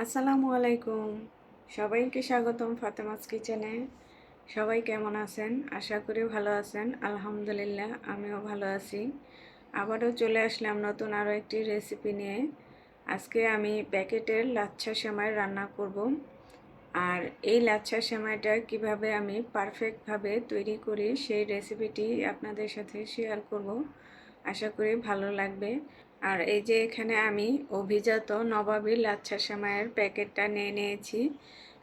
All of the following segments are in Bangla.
আসসালামু আলাইকুম। সবাইকে স্বাগতম ফাতেমাস কিচেনে। সবাই কেমন আছেন? আশা করি ভালো আছেন। আলহামদুলিল্লাহ আমিও ভালো আছি। আবারও চলে আসলাম নতুন আরও একটি রেসিপি নিয়ে। আজকে আমি প্যাকেটের লাচ্ছা সেমাই রান্না করব। আর এই লাচ্ছা সেমাইটা কিভাবে আমি পারফেক্টভাবে তৈরি করি সেই রেসিপিটি আপনাদের সাথে শেয়ার করব। আশা করি ভালো লাগবে। আর এই যে এখানে আমি অভিজাত নবাবী লাচ্ছা সেমাইয়ের প্যাকেটটা নিয়ে নিয়েছি।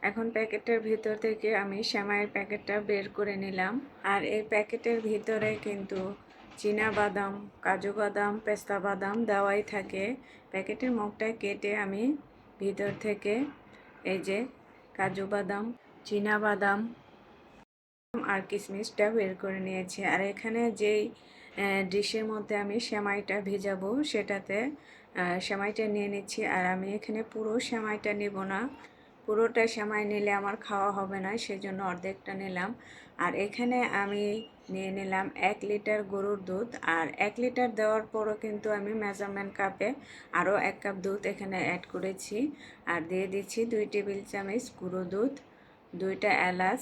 এখন প্যাকেটের ভিতর থেকে আমি সেমাইয়ের প্যাকেটটা বের করে নিলাম। আর এই প্যাকেটের ভিতরে কিন্তু চীনা বাদাম, কাজু বাদাম, পেস্তা বাদাম দেওয়াই থাকে। প্যাকেটের মুখটা কেটে আমি ভিতর থেকে এই যে কাজু বাদাম, চীনা বাদাম আর কিশমিশটা বের করে নিয়েছি। আর এখানে যেই ডিশের মধ্যে আমি সেমাইটা ভেজাবো সেটাতে সেমাইটা নিয়ে নিচ্ছি। আর আমি এখানে পুরো সেমাইটা নেব না, পুরোটা সেমাই নিলে আমার খাওয়া হবে না, সেজন্য অর্ধেকটা নিলাম। আর এখানে আমি নিয়ে নিলাম 1 লিটার গরুর দুধ। আর 1 লিটার দেওয়ার পরও কিন্তু আমি মেজারমেন্ট কাপে আরও 1 কাপ দুধ এখানে অ্যাড করেছি। আর দিয়ে দিচ্ছি 2 টেবিল চামচ গুঁড়ো দুধ, 2টা এলাচ,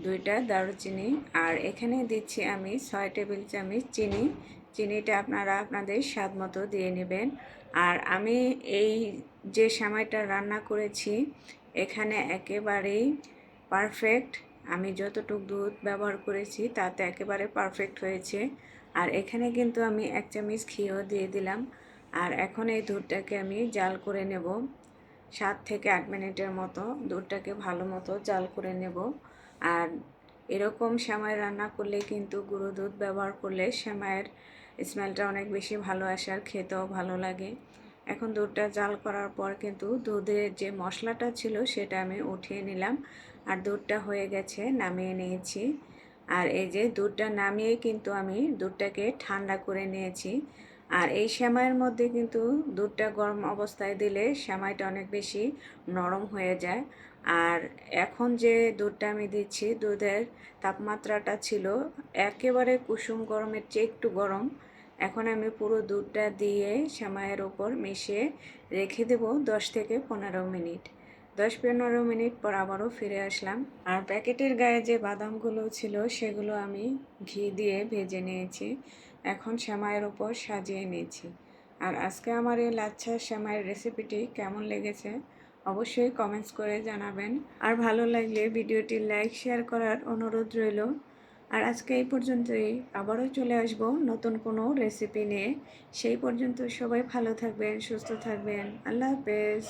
2টা দারুচিনি। আর এখানে দিচ্ছি আমি 6 টেবিল চামচ চিনি। চিনিটা আপনারা আপনাদের স্বাদ মতো দিয়ে নেবেন। আর আমি এই যে সেমাইটা রান্না করেছি এখানে একেবারেই পারফেক্ট। আমি যতটুকু দুধ ব্যবহার করেছি তাতে একেবারে পারফেক্ট হয়েছে। আর এখানে কিন্তু আমি 1 চামচ ঘিও দিয়ে দিলাম। আর এখন এই দুধটাকে আমি জাল করে নেব 7 থেকে 8 মিনিটের মতো। দুধটাকে ভালো মতো জাল করে নেব। আর এরকম সেমাই রান্না করলে কিন্তু গুঁড়ো দুধ ব্যবহার করলে সেমাইয়ের স্মেলটা অনেক বেশি ভালো আসে আর খেতেও ভালো লাগে। এখন দুধটা জাল করার পর কিন্তু দুধের যে মশলাটা ছিল সেটা আমি উঠিয়ে নিলাম। আর দুধটা হয়ে গেছে, নামিয়ে নিয়েছি। আর এই যে দুধটা নামিয়ে কিন্তু আমি দুধটাকে ঠান্ডা করে নিয়েছি। আর এই সেমাইয়ের মধ্যে কিন্তু দুধটা গরম অবস্থায় দিলে সেমাইটা অনেক বেশি নরম হয়ে যায়। আর এখন যে দুধটা আমি দিচ্ছি দুধের তাপমাত্রাটা ছিল একেবারে কুসুম গরমের চেয়ে একটু গরম। এখন আমি পুরো দুধটা দিয়ে সেমাইয়ের ওপর মিশিয়ে রেখে দেব 10 থেকে 15 মিনিট। 10-15 মিনিট পর আবারও ফিরে আসলাম। আর প্যাকেটের গায়ে যে বাদামগুলো ছিল সেগুলো আমি ঘি দিয়ে ভেজে নিয়েছি। এখন সেমাইয়ের ওপর সাজিয়ে নিয়েছি। আর আজকে আমার এই লাচ্ছা সেমাইয়ের রেসিপিটি কেমন লেগেছে অবশ্যই কমেন্টস করে জানাবেন। আর ভালো লাগলে ভিডিওটি লাইক শেয়ার করার অনুরোধ রইল। আর আজকে এই পর্যন্তই। আবারও চলে আসব নতুন কোনো রেসিপি নিয়ে। সেই পর্যন্ত সবাই ভালো থাকবেন, সুস্থ থাকবেন। আল্লাহ হাফেজ।